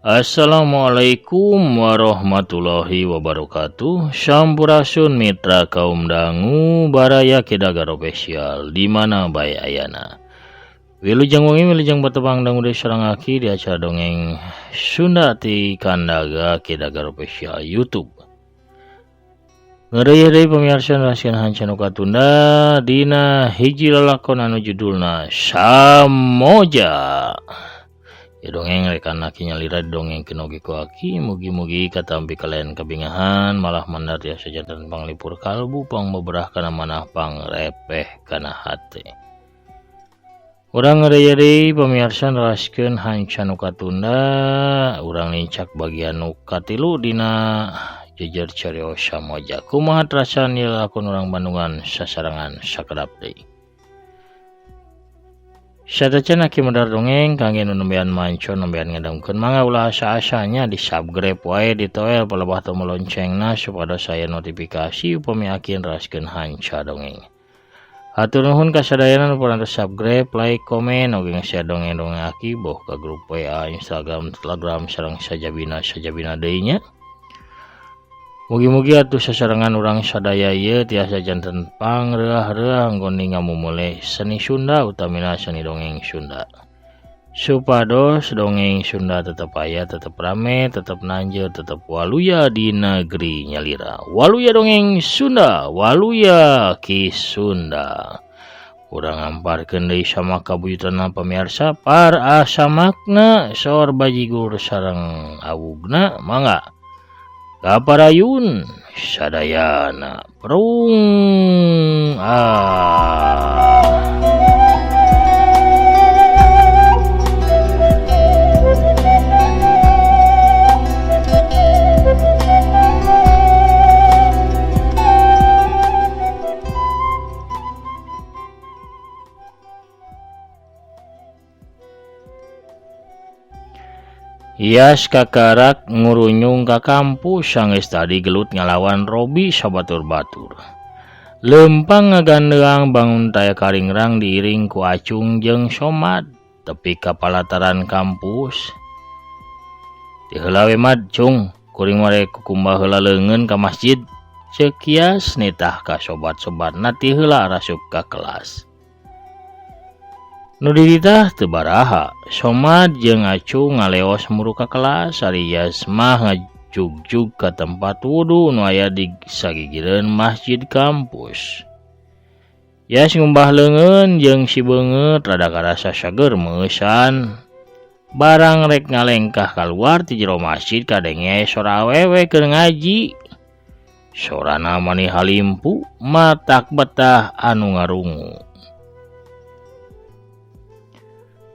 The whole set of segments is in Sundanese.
Assalamualaikum warahmatullahi wabarakatuh. Sampurasun mitra kaum dangu baraya kedagaro spesial di mana bae ayana. Wilujeng wengi wilujeng batepang dangu deui sareng di acara dongeng Sunda ti Kandaga kedagaro spesial YouTube. Ngeureuy deui pamirsa rasieun hancan katunda dina hiji lalakon anu judulna Samoja. Ya dongeng rekan aki nyalira dongeng kenoge ku aki mugi-mugi katampi kalian kabingahan malah mandar ya sajanten panglipur kalbu pang beberah kana manah pang repeh kana hate. Urang ngeureuy pamirsa neraskeun hancan katunda urang nincak bagian nu katilu dina jejer cariyos Samoja. Kumaha rasan ieu lakon urang Bandungan sasarangan sakedap deui. Sadacan aki medar dongeng kangge nu nembean mancon nembean ngedengkeun mangga ulah asa-asanya di subscribe wae di toel palebah tombol loncengna supados aya notifikasi upami aki neraskeun hanca dongeng. Hatur nuhun ka sadayana nu parantos subscribe, like, komen oge ngashare dongeng-dongeng aki boh ka grup WA, Instagram, Telegram sareng sajabina deui nya. Mugi-mugi atuh sasarengan urang sadaya ieu tiasa janten pangreuah-reuah anggon ngamumule seni Sunda utamina seni dongeng Sunda. Supados dongeng Sunda tetep aya, tetep rame, tetep nanjeur, tetep waluya di negeri nyalira. Waluya dongeng Sunda, waluya ki Sunda. Urang amparkeun deui sama kabuyutanna pamirsa par asamakna saur bajigur sareng awugna mangga. Kaparayun sadayana prung Ias kakarak ngurunyung ka kampus sanggeus tadi gelut ngalawan Robi sabatur-batur. Lempang ngagandeang bangun taya karingrang diiring ku Acung jeung Somad tepi ka palataran kampus. Ti heula we Mad Cung, kuring mare kukumbah heula leungeun ka masjid. Ceuk Ias nitah ka sobat-sobatna ti heula rasup ka kelas. Nu dititah teu baraha, Somad jeung Acung ngaleos muru ka kelas, ari Ias mah ngajugjug ka tempat wudu nu aya di sagigireun masjid kampus. Ias ngumbah leungeun jeung si beungeut rada karasa sager meusan. Barang rek ngalengkah kaluar ti jero masjid kadenge sora awewe keur ngaji. Sorana manih halimpu, matak betah anu ngarungu.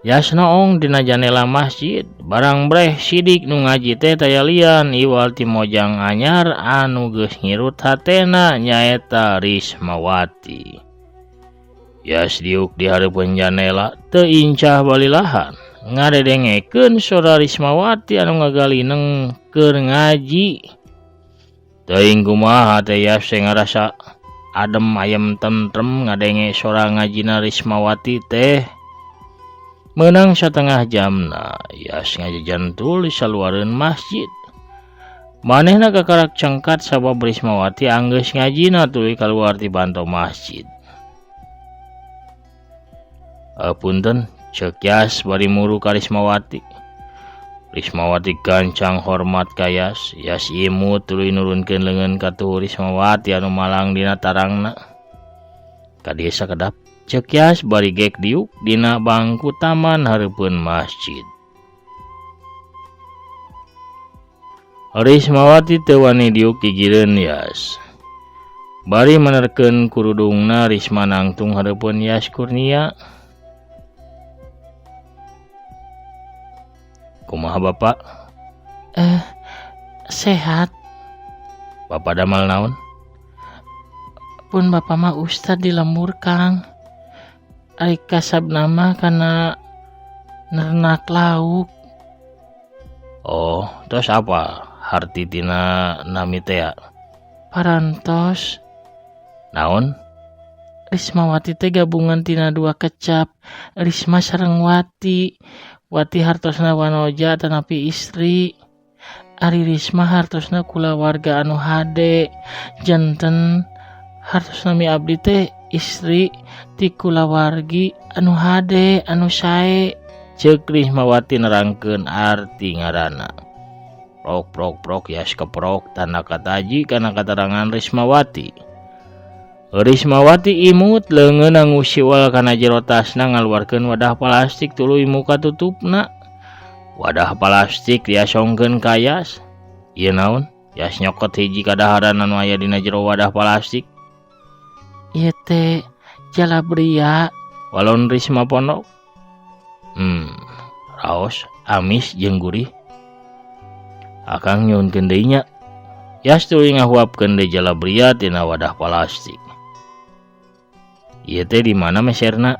Ias noong dina janela masjid, barang breh sidik nu ngaji teh taya lian iwal ti mojang anyar anu geus ngirut hatena nyaeta Rismawati. Ias diuk di hareupeun janela teu incah balilahan, ngadedengekeun sora Rismawati anu ngagalineng keur ngaji. Teuing kumaha teh Ias teh ngarasa adem ayem tentrem ngadenge sora ngajina Rismawati teh. Menang satengah jamna, Ias ngajajantul di saluareun masjid. Manehna kakarak cengkat sabab Rismawati anggeus ngajina tuluy kaluar ti banto masjid. Punten, ceuk Ias bari muru ka Rismawati. Rismawati gancang hormat ka Ias. Ias imut tuluy nurunkeun leungeun ka tuhu Rismawati anu malang dina tarangna. Kadieu sakedap ceuk Ias bari gek diuk dina bangku taman hareupeun masjid. Rismawati teu wani diuk gigireun Ias. Bari menerkeun kurudungna Risma nangtung hareupeun Ias Kurnia. Kumaha Bapak? Sehat. Bapak damal naon? Pun Bapak mah ustad di lembur Kang. Ari kasabna mah kana nernak lauk. Oh, terus apa? Harti tina nami teh? Parantos. Naon? Rismawati teh gabungan tina dua kecap, Risma sareng Wati. Wati hartosna wanoja tanapi istri. Ari Risma hartosna kulawarga anu hade. Janten hartosna mi abdi teh istri ti kulawargi anu hade anu sae. Ceuk Rismawati nerangkeun arti ngaranna. Prok yas keprok tanda kataji kana katerangan Rismawati. Rismawati imut leungeun ngusiwal kana jero tasna ngaluarkeun wadah plastik tuluy muka tutupna. Wadah plastik diasongkeun ka Yas. Ieu naon? Yas nyokot hiji kadaharan anu aya dina jero wadah plastik. Ieu teh jalabria, walon Risma pondok. Raos, amis jeung gurih. Akang nyuhunkeun deui nya. Yas tuluy ngahuapkeun deui jalabria tina wadah plastik. Ieu teh di mana meserna?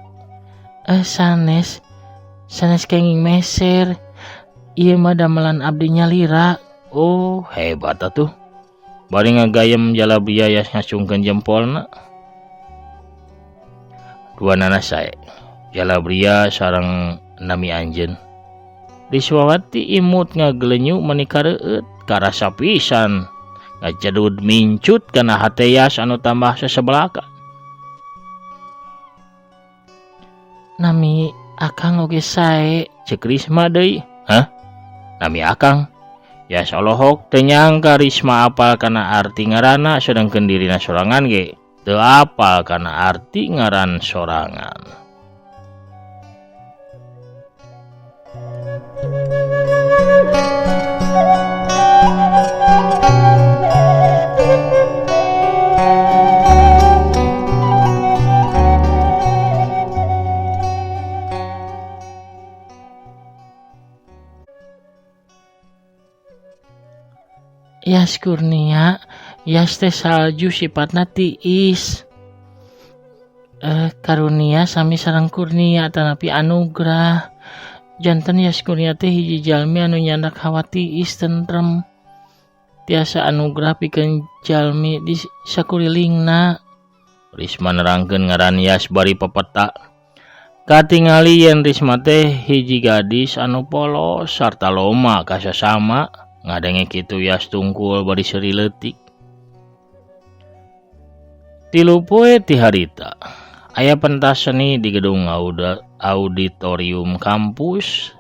Sanes kenging meser. Ieu mah damelan abdi nyalira. Oh, hebat atuh. Bari ngagayem jalabria Yas ngacungkeun jempolna. Duanana sae. Jalabria sareng nami anjeun. Rismawati imut ngagelenyu menikareut karasa pisan ngajadud mincut kana hate Yas anu tambah sesebelakan. Nami akang oge sae, ceuk Risma deui. Hah? Nami akang? Yas olohok teu nyangka Risma apal kana arti ngaranna sedengkeun dirina sorangan ge teu apal kana arti ngaran sorangan. Yas Kurnia, Yas teh salju sifatna tiis. Karunia sami sareng Kurnia tanapi anugrah. Janten Yas Kurnia teh hiji jalmi anu nyandak hawa tiis tentrem. Tiasa anugrah pikeun jalmi di sakurilingna. Risma nerangkeun ngaran Yas bari pepeta. Katingali yen Risma teh hiji gadis anu polos sarta loma kasasama. Ngadenge kitu Yas tungkul bari seuri leutik. 3 poe ti harita aya pentas seni di gedung auditorium kampus.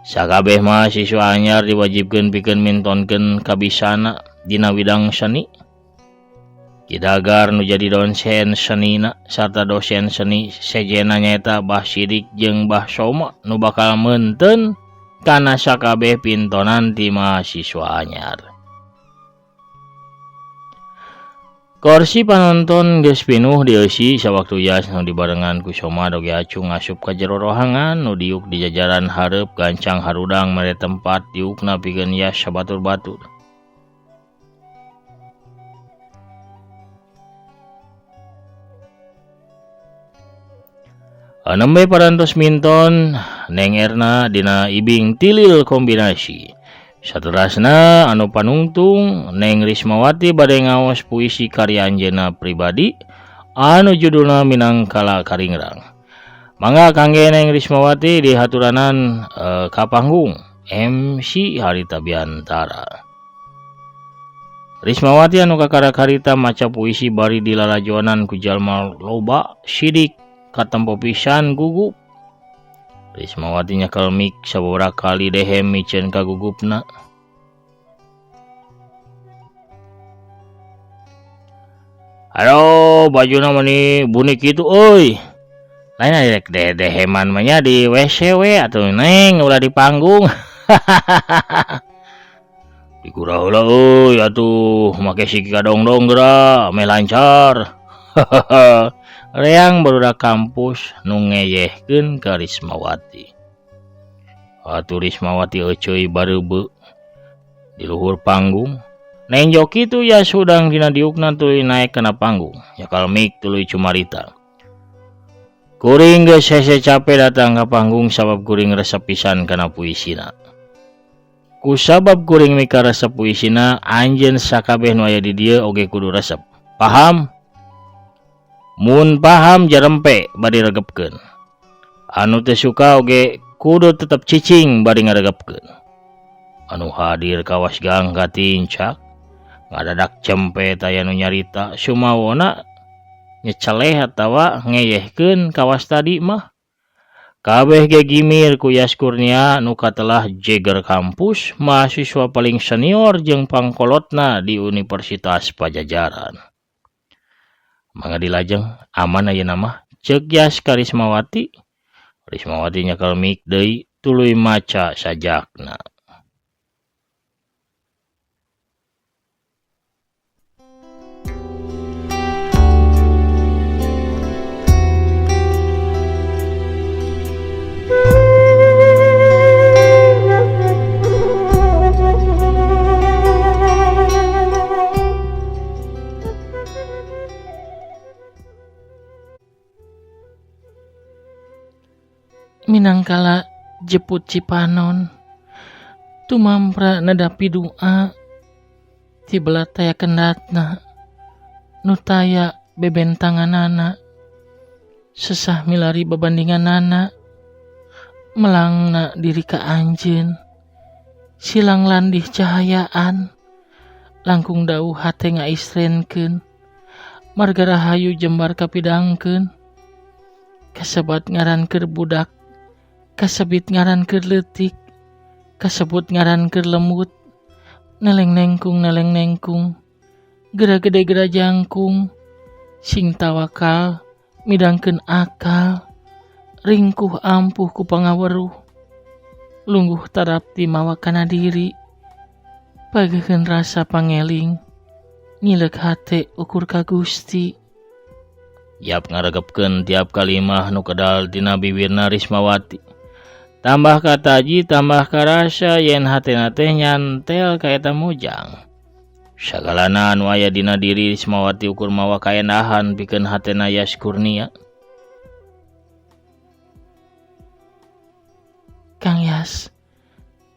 Sakabeh mahasiswa anyar diwajibkeun pikeun mintonkeun kabisana dina widang seni. Kidagar nu jadi dosen senina sarta dosen seni sejena nyaeta Bah Sidik jeung Bah Soma nu bakal meunteun kana sakabeh pintonan ti mahasiswa anyar. Kursi panonton geus pinuh dieusi sawaktu Yas nu dibarengan ku Soma doge acung asup ka jero rohangan nu diuk di jajaran hareup gancang harudang mere tempat diukna pikeun Yas sabatur-batur. Anembe parantos minton Neng Erna dina ibing tilil kombinasi. Saterasna anu panungtung Neng Rismawati bade ngaos puisi karya anjeunna pribadi anu judulna Minangkala Karingrang. Mangga kangge Neng Rismawati dihaturanan ka panggung MC Harita Biantara. Rismawati anu kakara-karita maca puisi bari dilalajoanan ku jalma loba sidik katempo pisan gugup. Rismawati nyakel mik sababaraha kali dehem miceun ka gugupna. Halo, bajuna mani bunik kitu euy. Lain rek deheman mah nya di WC we atuh Neng ulah di panggung. Dikura heula euy atuh make siki kadong-dong geura ame lancar. Reang barudak kampus nu ngeyehkeun ka Rismawati. Atuh Rismawati euceuy bareubeu di luhur panggung. Neng joki tu ya sudang dina diukna tuluy naek kana panggung. Yakal mik tuluy cumarita. Kuring geus hese capek datang ka panggung sabab kuring resep pisan kana puisina. Kusabab kuring mika resep puisina, anjeun sakabeh nu aya di dieu oge kudu resep. Paham? Mun paham jarempe bari regepkeun. Anu teu suka oge kudu tetep cicing bari ngaregepkeun. Anu hadir kawas gang katincak ngadadak cempe taya nu nyarita sumawona nyeceleh atawa ngeyehkeun kawas tadi mah. Kabeh ge gimir ku Yas Kurnia nu katelah jeger kampus, mahasiswa paling senior jeung pangkolotna di Universitas Pajajaran. Mangga dilajeng aman ayeuna mah ceuk Yas ka Rismawati. Rismawati nyekel mik deui tuluy maca sajakna. Minangkala jeput Cipanon tumampra nadapi doa ti belat taya kendatna nu taya bebentanganana sesah milari babandinganana melangna diri ka anjeun silang landih cahayaan langkung dauh hate ngaisrenkeun marga rahayu jembar kapidangkeun kasebat ngaran keur budak kasebit ngaran keur leutik, kasebut ngaran keur lemut, neleng nengkung, gera gede gera jangkung, sing tawakal, midangkeun akal, ringkuh ampuh ku pangaweruh, lungguh tarapti mawa kana diri, pagaheun rasa pangeling, ngileuk hate ukur ka Gusti. Yap ngaregepkeun tiap kalimah nu kedal tina bibirna Rismawati. Tambah kataji, tambah karasa, yen hatena teh nyantel ka eta mujang. Sagalana anu aya dina diri Rismawati ukur mawa kaendahan pikeun hatena Yas Kurnia. Kang Yas,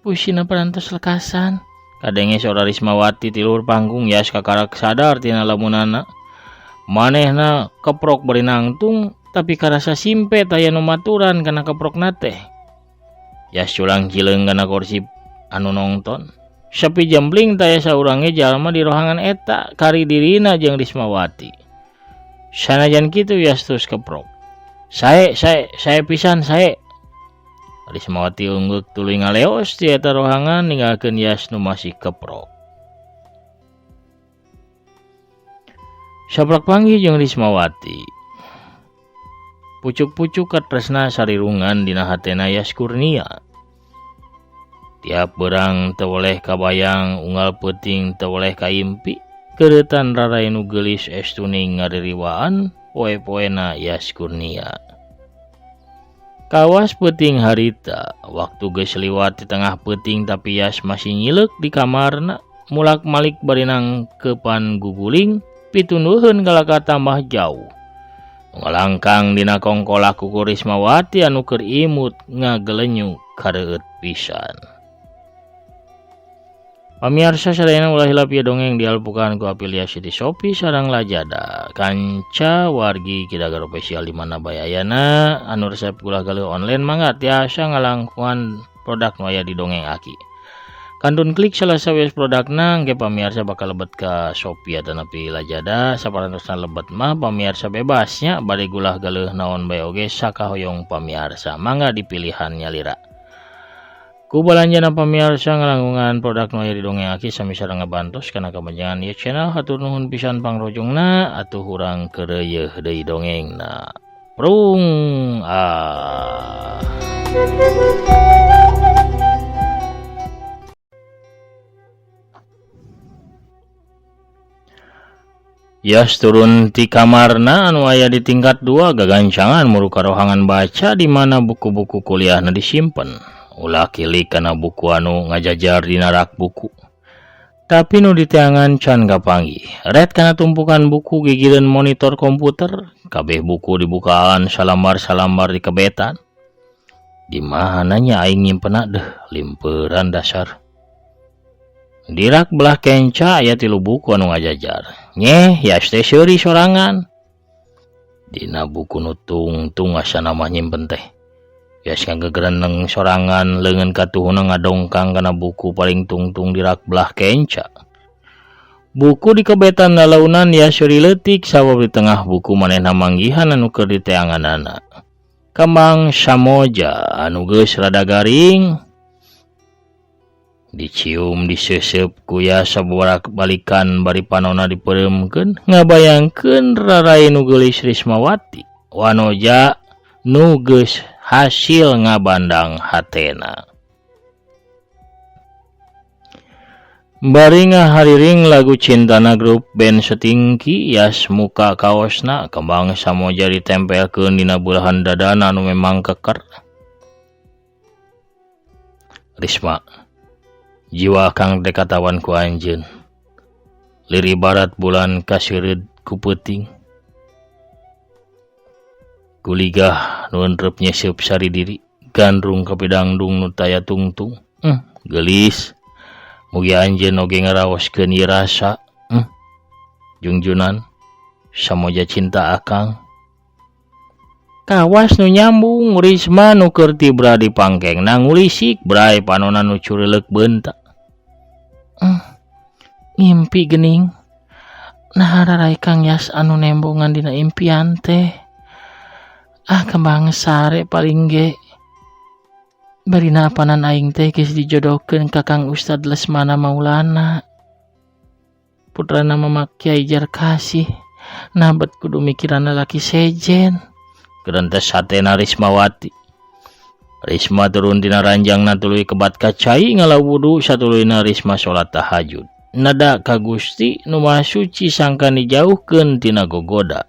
puisina parantos lekasan. Kadenge saudara Rismawati ti luhur panggung Yas kakarak sadar tina lamunana. Manehna keprok bari nangtung, tapi karasa simpet aya nu maturan kana keprokna teh. Yas culang cileung kana kursi anu nongton. Sapi jembling taya saurange jalma di rohangan eta kari dirina jeung Rismawati. Sanajan kitu Yas terus keprok. Sae pisan sae. Rismawati ungguk tuluy ngaleos ti eta rohangan ninggalkeun Yas nu masih keprok. Saprak panggih jeung Rismawati. Pucuk-pucuk katresna sarirungan dina hatena Yas Kurnia. Tiap berang teu oleh kabayang unggal peuting teu oleh kaimpi. Keuretan rarai nu geulis estuning ngaririwaan poe-poena Yas Kurnia. Kawas peuting harita, waktu geus liwat di tengah peuting tapi Yas masih nyileuk di kamarna, mulak-malik bari nangkeupan guguling, pitunduheun galaka tambah jauh. Ngalangkang dina kongkolah ku Rismawati anu keur imut ngagelenyu kareueut pisan. Pamirsa sadayana ulah hilap ieu dongeng dialpukan ku afiliasi di Shopee sareng Lazada. Kanca wargi Kidagar Official di mana bae ayana anu resep ulah galeuh online mangga tiasa ngalangkungan produk nu aya di dongeng Aki. Kantun klik salah sawes produkna engke pamirsa bakal lebet ka Shopee atanapi Lazada saparantosna lebet mah pamirsa bebasnya bari ulah galeuh naon bae oge sakahoyong pamirsa mangga dipilihan nyalira. Ku balanjana pamirsa ngalangkungan produk nu aya di dongeng Aki sami sareng ngabantos kana kabanjangan ieu channel hatur nuhun pisan pangrojongna atuh urang keureueuh deui dongengna. Prung Yas turun ti kamarna anu aya di tingkat 2 gagancangan muru karohangan baca di mana buku-buku kuliahna disimpen. Ulah kilik kana buku anu ngajajar dina rak buku. Tapi nu di teangan can kapanggih. Red kana tumpukan buku gigireun monitor komputer, kabeh buku dibukaan salambar-salambar di kebetan. Di mana nya aing nyimpenna deuh limpeuran dasar. Di rak belah kenca aya 3 buku anu ngajajar. Nyeh, Yas teh seuri sorangan. Dina buku nu tungtung asa nama nyimpen teh. Bias ngagegreneng sorangan leungeun katuhuna ngadongkang kana buku paling tungtung di rak belah kenca. Buku di kebetan lalaunan ya suri leutik sabab di tengah buku manehna manggihan anu keur diteanganana. Kembang samoja anu geus rada garing dicium disesep ku ya saborak balikan bari panonna dipereumkeun ngabayangkeun rarae nu geulis Rismawati wanoja nu geus hasil ngabandang hatena. Bari ngahariring lagu cintana grup band Setingki yas muka kaosna kembang samoja ditempelkeun dina belahan dadana anu memang keker. Risma, jiwa kang dekatawan ku anjeun. Liri barat bulan kaseureud ku peuting. Kuligah nu entrep nyeseup sari diri, gandrung kapidangdung nu taya tungtung. Gelis. Mugi anjeun oge ngaraoskeun ieu rasa. Jungjunan samoja cinta akang. Kawas nu nyambung Risma nu keur tibra di pangkengna ngulisik bray panonna nu cureleuk beunta. Ngimpi geuning. Nah rarae Kang Yas anu nembongan dina impian teh. Kembang sare paling ge. Barina apanan aing teh geus dijodohkeun ka Kang Ustad Lesmana Maulana. Putrana Mama Kyai Jarkasih. Nabet kudu mikiran lalaki sejen. Gerentes hatena Rismawati. Risma turun dina ranjangna tuluy kebat kacai ngalawudu satuluyna Risma salat tahajud. Nada ka Gusti nu Maha Suci sangkan dijauhkeun tina gogoda.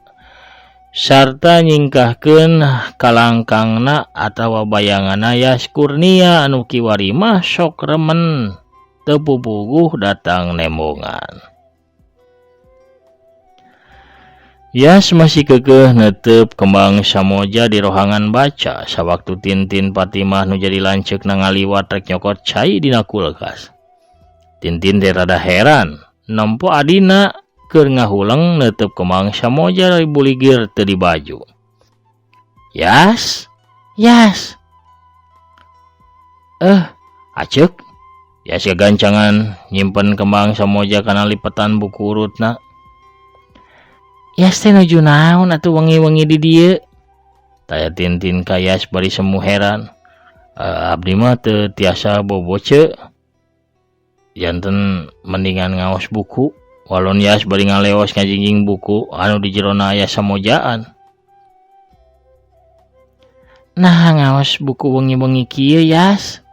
Sarta nyingkahkeun kalangkangna atawa bayanganna Yas Kurnia anu kiwari mah sok remen teu pupuguh datang nembongan. Yas masih kekeh netep kembang samoja di rohangan baca sawaktu Tintin Fatimah nu jadi lanceuk ngaliwat rek nyokot cai dina kulkas. Tintin teh rada heran nempo adina keur ngahuleng netep kembang samoja dari buligir teu di baju. Yas. Aceuk. Yas gagancangan nyimpen kembang samoja kana lipetan buku urutna. Yas teh nuju naon atuh wengi-wengi di dieu? Taya Tintin ka Yas bari semu heran. Abdi mah teu tiasa boboce. Janten mendingan ngaos buku. Walon Yas bari ngaleos ngajingjing buku anu di jerona aya samojaan. Nah ngaos buku wengi-wengi kieu Yas.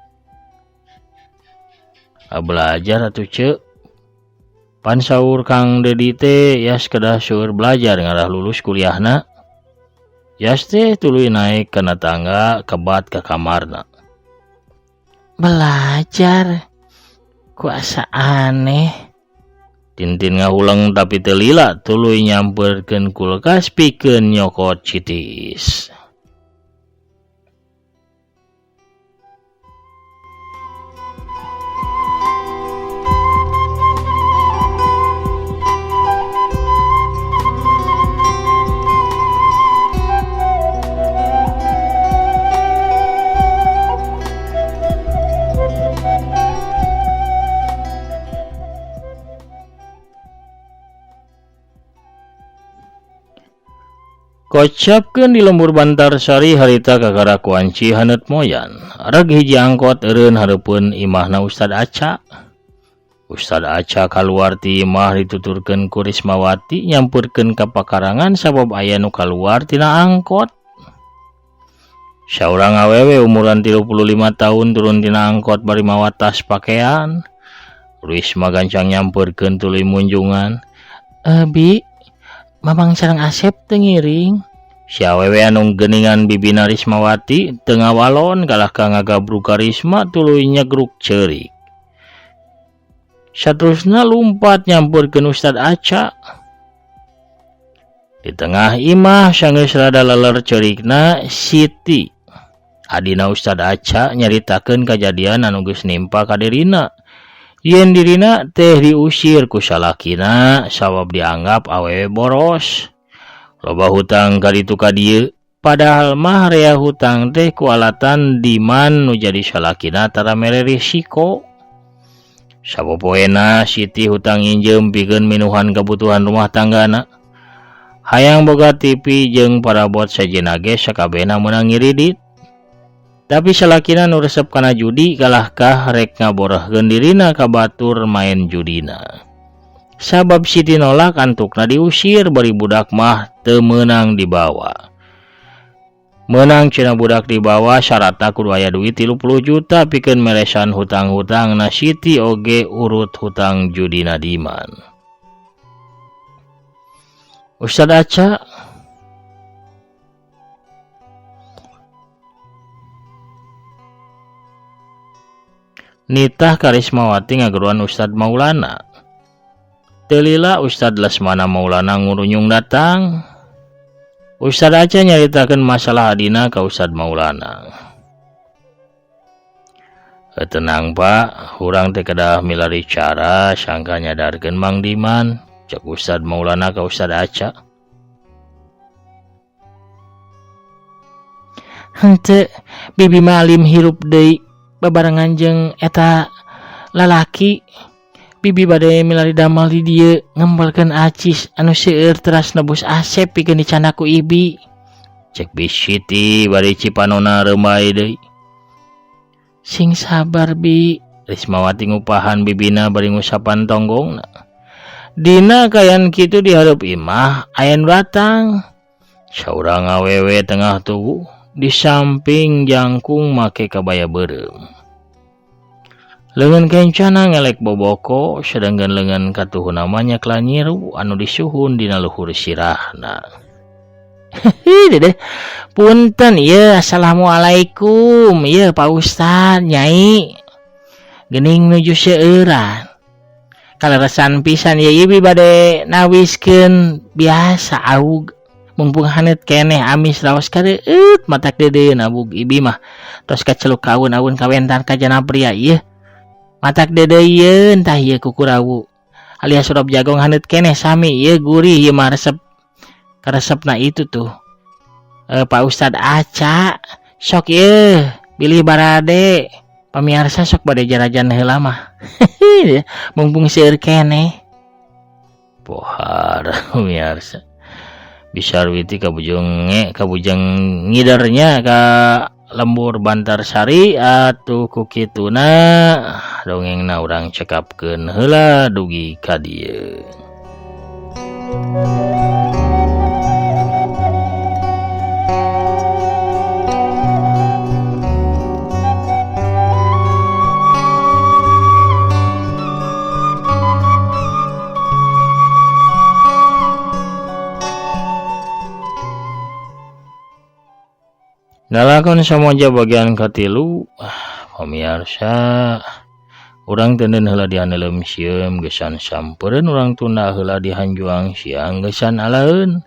Belajar atuh ceuk. Pan saur Kang Dedi teh Yas kedah seueur belajar ngarah lulus kuliahna. Yas teh tuluy naik kana tangga kebat ka kamarna. Belajar? Kuasa aneh. Tintin ngahuleng tapi teu lila tuluy nyamperkeun kulkas pikeun nyokot citis. Kocapkeun di lembur Bantarsari harita kakara kuanci haneut moyan. Reg hiji angkot eureun hareupeun imahna Ustad Aca. Ustad Aca kaluar ti imah dituturkeun ku Rismawati nyampurkeun ka pakarangan sabab aya nu kaluar tina angkot. Saurang awewe umuran 35 tahun turun tina angkot bari mawa tas pakaian. Risma gancang nyampurkeun tuluy munjungan. Bi, Mamang sareng Asep teu ngiring. Si awewe anu geuningan bibina Rismawati teu ngawalon kalah ka ngagabruk ka Risma tuluy nyegruk ceurik. Saterusna lumpat nyampurkeun Ustad Aca. Di tengah imah sanggeus rada leler ceurikna Siti. Adina Ustad Aca nyaritakeun kajadian anu geus nimpa ka dirina. Yen dirina teh diusir ku salakina sabab dianggap awewe boros. Loba hutang kaditu ka dieu, padahal mah rea hutang teh kualatan diman nu jadi salakina tara mere risiko. Sapopoena Siti hutang injem pikeun minuhan kebutuhan rumah tanggana. Hayang boga TV jeung parabot sajena ge sakabehna meunang ngiridit. Tapi salakina nu resep kana judi kalahkah rek ngaborehkeun dirina ka batur main judina. Sabab Siti nolak antukna diusir bari budak mah teu meunang dibawa. Menang cenah budak dibawa syaratna kudu aya duit 30 juta pikeun meresan hutang-hutang na Siti oge urut hutang judina diman. Ustad Aca nitah Karismawati ngaguruan Ustad Maulana. Teu lila Ustad Lesmana Maulana ngurunyung datang. Ustad Aca nyaritakeun masalah adina ka Ustad Maulana. Tenang Pak, urang teh kedah milari cara sangka nyadarkeun Mang Diman, cek Ustad Maulana ka Ustad Aca. Henteu, bibi mah alim hirup deui babarengan jeung eta lalaki. Bibi bade milari damal di dieu ngempelkeun acis anu seueur teras nebus Asep pikeun dicana ku Ibi. Cek Siti bade cipanona remai deui. Sing sabar Bi, Rismawati ngupahan bibina bari ngusapan tonggongna. dina kayan kitu di hareup imah aya nu datang. Saurang awewe tengah tubuh di samping jangkung make kabaya beureum. Leungeun kencana ngelek boboko sedangkan leungeun katuhun namanya klanyiru anu disuhun dina luhur sirahna. Dede, punten ieu assalamualaikum. Ieu Pak Ustad Nyai. Geuning nuju seueuran. Kaleresan pisan ieu Ibi bade nawiskeun biasa aug mumpung hanet keneh amis raos kareueut matak dedeun abug Ibi mah tos kaceluk kaun-aun kawentar ka jana pria ieu. Matak dedeyeun tah ieu kukurawu alias surop jagong hanet keneh sami ieu gurih ieu mah resep karesepna itu tuh. Pak Ustad Aca sok ieu bilih barade pamiarsa sok bade jarajan heula mah. Mumpung seueur keneh. Pohar pamiarsa. Bisa witi kabujang ngidernya ka lembur Bantarsari atuh kukituna dongengna urang cekapkeun heula dugi ka dieu. Nalakon samoja bagian katilu, pamirsa, urang tenden heula di handeuleum sieum gesan sampeureun urang tunda heula di hanjuang siang gesan alaeun.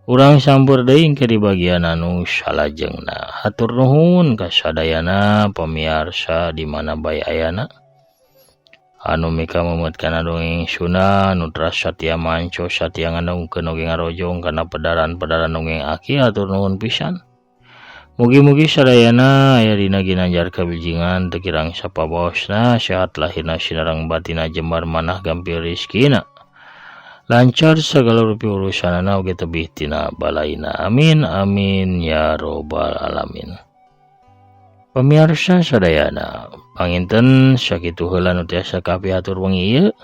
Urang sampeur deui ke di bagian anu salajengna. Hatur nuhun ka sadayana pamirsa di mana bae ayana. Anu mika memet kana dongeng Sunda anu teras satia manco satia ngandungkeun oge ngarojong kana pedaran-pedaran dongeng aki hatur nuhun pisan. Mugi-mugi sadayana aya dina ginanjar kabiljingan teu kirang sapabosna sehat lahirna sinareng batina jembar manah gampil rizkina. Lancar segala rupi urusanana oge tebih tina balaina. Amin amin ya robbal alamin. Pamirsa sadayana, panginten sakitu heula nu tiasa kapihatur wengi ieu.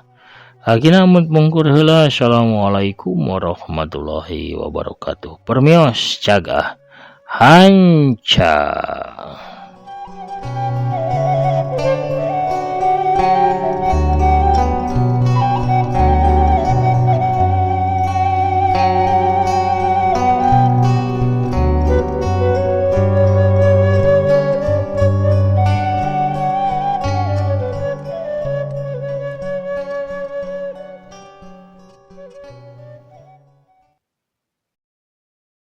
Hakina mut mungkur heula. Assalamualaikum warahmatullahi wabarakatuh. Permios cagah Hanca.